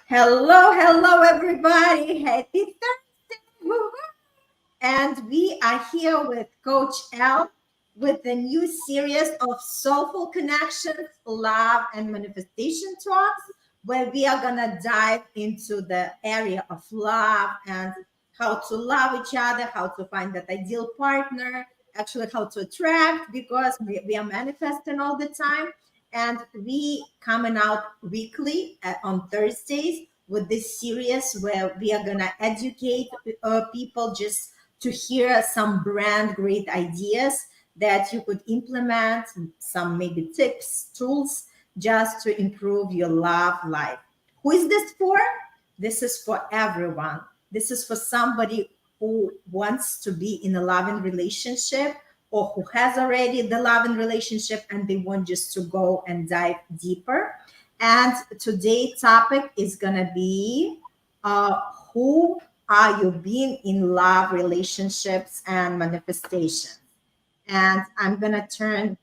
Hello, everybody. Happy Thursday. Woo-hoo. And we are here with Coach L with a new series of soulful connections, love, and manifestation talks, where we are going to dive into the area of love and how to love each other, how to find that ideal partner, actually, how to attract, because we are manifesting all the time. And we coming out weekly on Thursdays with this series where we are gonna educate people just to hear some brand great ideas that you could implement, some maybe tips, tools, just to improve your love life. Who is this for? This is for everyone. This is for somebody who wants to be in a loving relationship or who has already the loving relationship and they want just to go and dive deeper. And today's topic is gonna be who are you being in love relationships and manifestation. And I'm gonna turn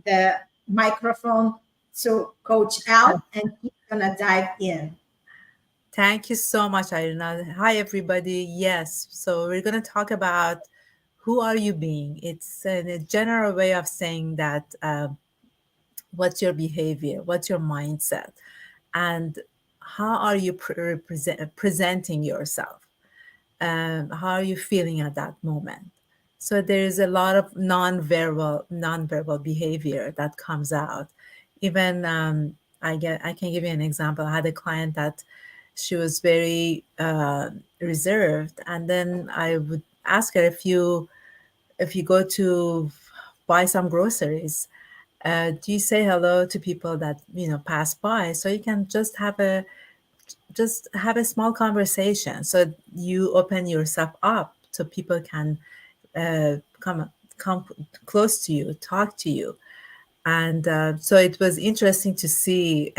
the microphone to Coach Al, and he's gonna dive in. Thank you so much, Irina. Hi, everybody. Yes, so we're going to talk about who are you being. It's a general way of saying that what's your behavior, what's your mindset, and how are you presenting yourself? How are you feeling at that moment? So there is a lot of non-verbal behavior that comes out. Even I can give you an example. I had a client that she was very reserved, and then I would ask her, if you go to buy some groceries, do you say hello to people that pass by, so you can just have a small conversation, so you open yourself up so people can come close to you, talk to you. And so it was interesting to see.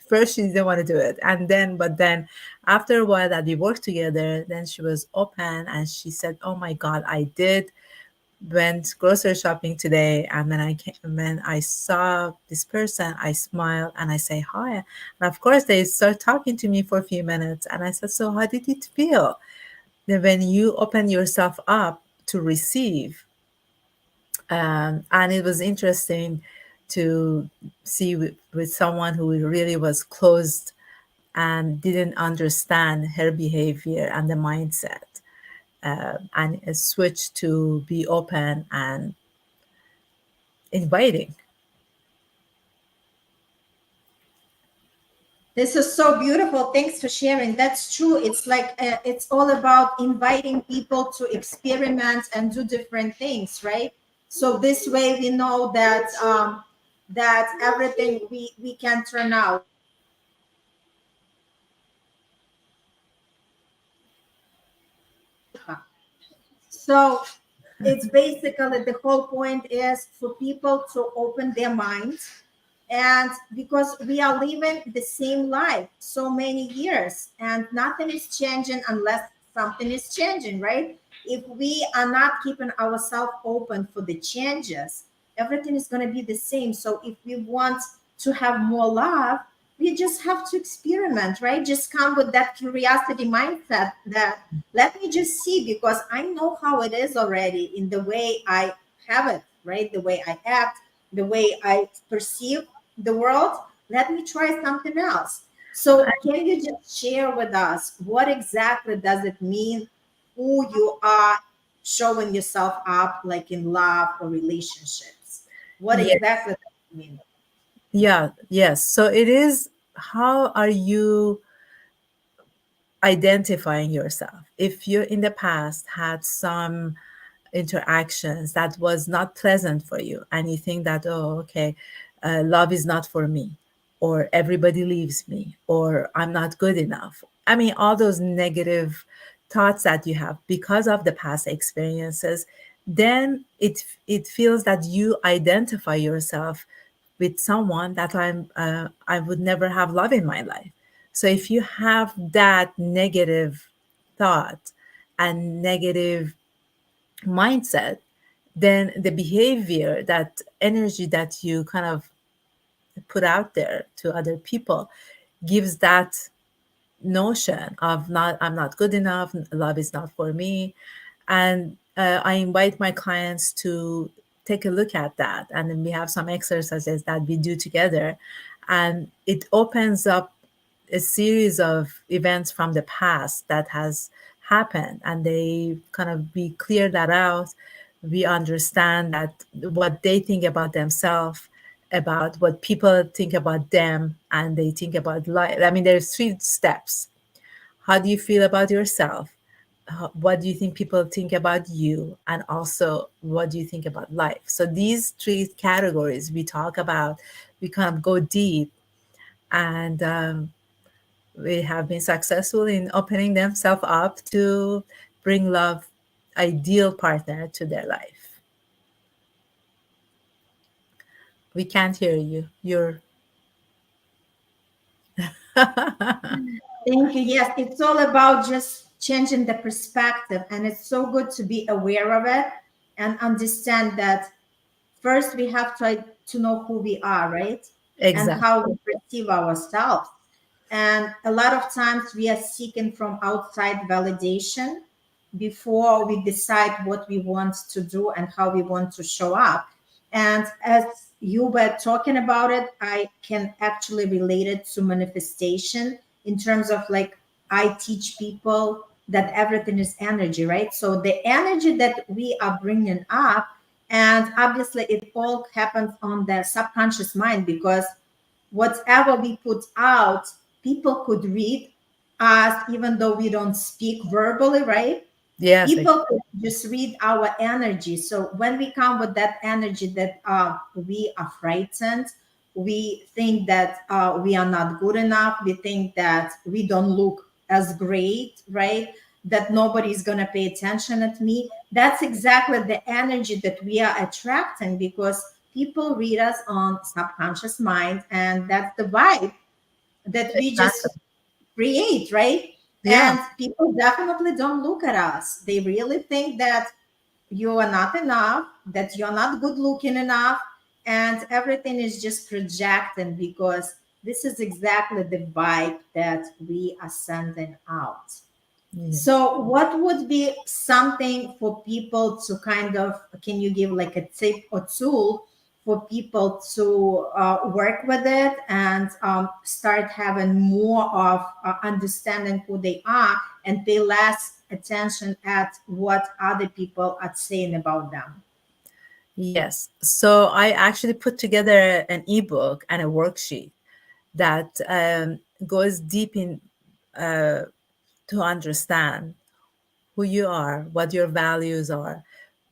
First she didn't want to do it, and then after a while that we worked together, then she was open and she said, oh my God, I did went grocery shopping today, and when I saw this person, I smiled and I say hi, and of course they start talking to me for a few minutes, and I said, so how did it feel when you open yourself up to receive? And it was interesting to see with someone who really was closed and didn't understand her behavior and the mindset, and switch to be open and inviting. This is so beautiful. Thanks for sharing. That's true. It's like it's all about inviting people to experiment and do different things, right? So this way we know that that everything we can turn out. So it's basically the whole point is for people to open their minds. And because we are living the same life so many years and nothing is changing unless something is changing, right? If we are not keeping ourselves open for the changes, everything is going to be the same. So if we want to have more love, we just have to experiment, right? Just come with that curiosity mindset that let me just see, because I know how it is already in the way I have it, right? The way I act, the way I perceive the world. Let me try something else. So can you just share with us what exactly does it mean who you are showing yourself up like in love or relationships? What Yeah, exactly does it mean? yeah, yes. So it is, how are you identifying yourself? If you in the past had some interactions that was not pleasant for you, and you think that, oh, okay, love is not for me, or everybody leaves me, or I'm not good enough. I mean, all those negative thoughts that you have because of the past experiences, then it feels that you identify yourself with someone that I would never have love in my life. So if you have that negative thought and negative mindset, then the behavior, that energy that you kind of put out there to other people, gives that notion of not I'm not good enough, love is not for me. And I invite my clients to take a look at that, and then we have some exercises that we do together, and it opens up a series of events from the past that has happened, and they kind of we clear that out. We understand that what they think about themselves, about what people think about them, and they think about life. I mean, there's 3 steps. How do you feel about yourself? What do you think people think about you? And also, what do you think about life? So these 3 categories we talk about, we kind of go deep, and we have been successful in opening themselves up to bring love, ideal partner to their life. We can't hear you. You're Thank you. Yes, it's all about just changing the perspective. And it's so good to be aware of it and understand that first we have to know who we are, right? And exactly. how we perceive ourselves. And a lot of times we are seeking from outside validation before we decide what we want to do and how we want to show up. And as you were talking about it, I can actually relate it to manifestation in terms of like, I teach people that everything is energy, right? So the energy that we are bringing up, and obviously it all happens on the subconscious mind, because whatever we put out, people could read us even though we don't speak verbally, right? Yes. People could just read our energy. So when we come with that energy that we are frightened, we think that we are not good enough, we think that we don't look as great, right? That nobody's going to pay attention at me. That's exactly the energy that we are attracting, because people read us on subconscious mind, and that's the vibe that we Exactly. just create, right? Yeah. And people definitely don't look at us. They really think that you are not enough, that you're not good looking enough, and everything is just projecting, because this is exactly the vibe that we are sending out. Yes. So, what would be something for people to kind of, can you give like a tip or tool for people to work with it and start having more of understanding who they are and pay less attention at what other people are saying about them? Yes. So I actually put together an ebook and a worksheet that goes deep in to understand who you are, what your values are,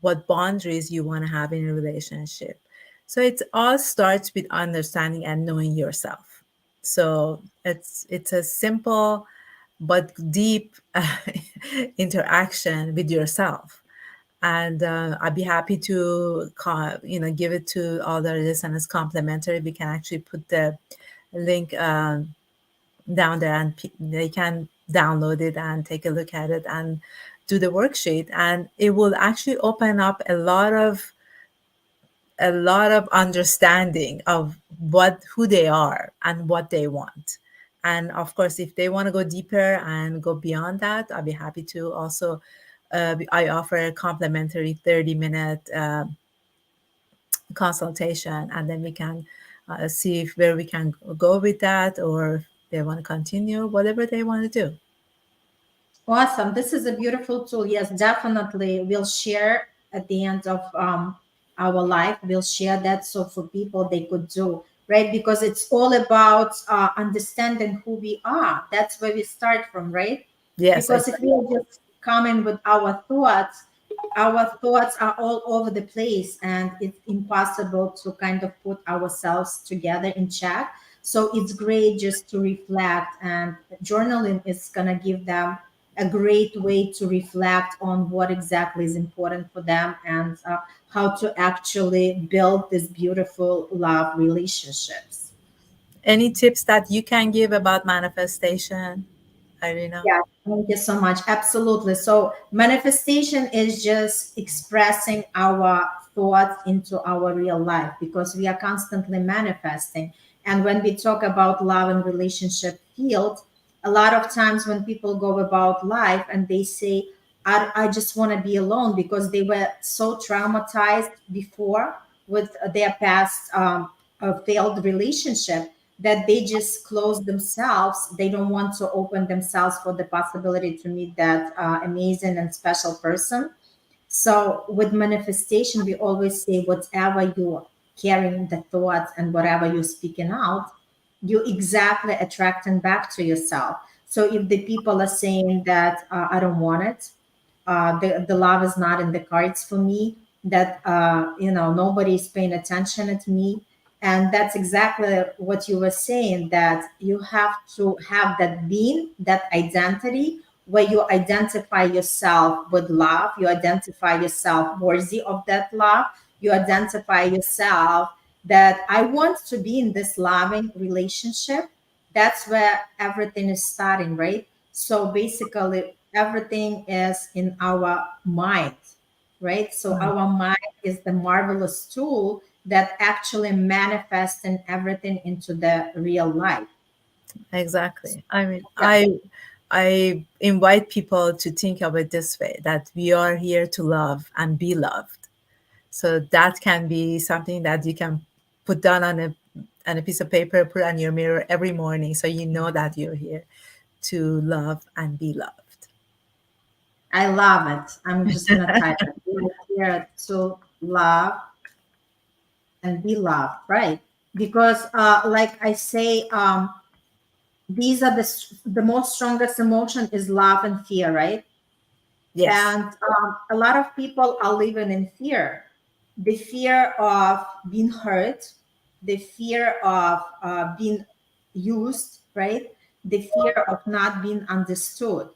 what boundaries you want to have in a relationship. So it all starts with understanding and knowing yourself. So it's a simple but deep interaction with yourself. And I'd be happy to give it to all the listeners complimentary. We can actually put the link down there, and they can download it and take a look at it and do the worksheet, and it will actually open up a lot of understanding of what who they are and what they want. And of course, if they want to go deeper and go beyond that, I'll be happy to also I offer a complimentary 30-minute consultation, and then we can see if where we can go with that, or if they want to continue whatever they want to do. Awesome. This is a beautiful tool. Yes, definitely. We'll share at the end of our life. We'll share that so for people they could do, right? Because it's all about understanding who we are. That's where we start from, right? Yes, Because if we are just coming with our thoughts are all over the place, and it's impossible to kind of put ourselves together in check. So it's great just to reflect, and journaling is going to give them a great way to reflect on what exactly is important for them, and how to actually build these beautiful love relationships. any tips that you can give about manifestation, Irina? Yeah, thank you so much. Absolutely. So, manifestation is just expressing our thoughts into our real life, because we are constantly manifesting. And when we talk about love and relationship field, A lot of times when people go about life and they say, I just want to be alone because they were so traumatized before with their past failed relationship that they just close themselves. They don't want to open themselves for the possibility to meet that amazing and special person. So with manifestation, we always say whatever you're carrying the thoughts and whatever you're speaking out, you exactly attracting back to yourself. So if the people are saying that I don't want it, the love is not in the cards for me, that nobody's paying attention at me, and that's exactly what you were saying, that you have to have that being, that identity, where you identify yourself with love, you identify yourself worthy of that love, you identify yourself that I want to be in this loving relationship. That's where everything is starting, right? So basically, everything is in our mind, right? So Mm, our mind is the marvelous tool that actually manifesting everything into the real life. exactly. I mean, Yeah, I invite people to think of it this way, that we are here to love and be loved. So that can be something that you can put down on a piece of paper, put on your mirror every morning, so you know that you're here to love and be loved. I love it. I'm just gonna type it. We are here to love and be loved, right? Because, like I say, these are the most strongest emotion is love and fear, right? Yes. And a lot of people are living in fear, the fear of being hurt, the fear of being used, right? The fear of not being understood.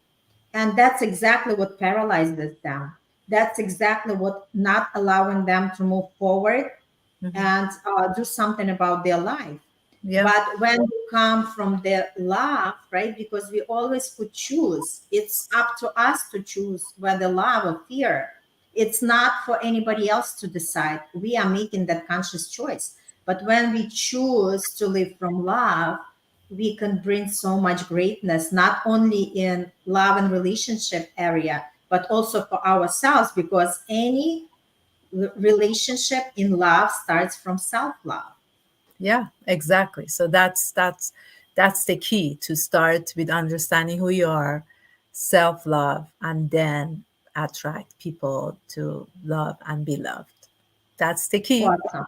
And that's exactly what paralyzes them. That's exactly what not allowing them to move forward Hmm. and do something about their life. Yeah. But when you come from the love, right? Because we always could choose. It's up to us to choose whether love or fear. It's not for anybody else to decide. We are making that conscious choice. But when we choose to live from love, we can bring so much greatness, not only in love and relationship area, but also for ourselves, because any relationship in love starts from self-love. Yeah, exactly. So that's the key, to start with understanding who you are, self-love, and then attract people to love and be loved. That's the key. Awesome.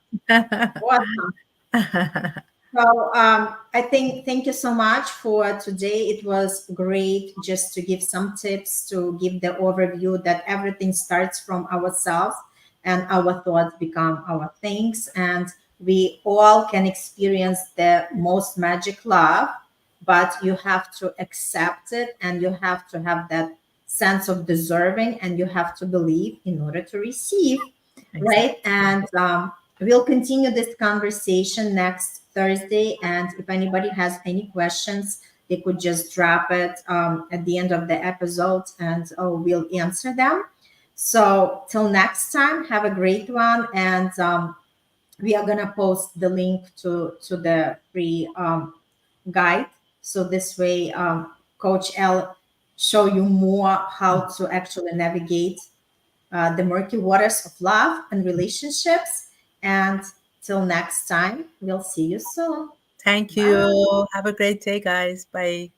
Awesome. So I think thank you so much for today. It was great just to give some tips, to give the overview that everything starts from ourselves and our thoughts become our things. And we all can experience the most magic love, but you have to accept it and you have to have that sense of deserving and you have to believe in order to receive, right? Exactly. And we'll continue this conversation next Thursday. And if anybody has any questions, they could just drop it at the end of the episode and we'll answer them. So, till next time, have a great one. And we are going to post the link to the free guide. So, this way, Coach L show you more how to actually navigate the murky waters of love and relationships. And till next time, we'll see you soon. Thank Bye. you. Have a great day, guys. Bye.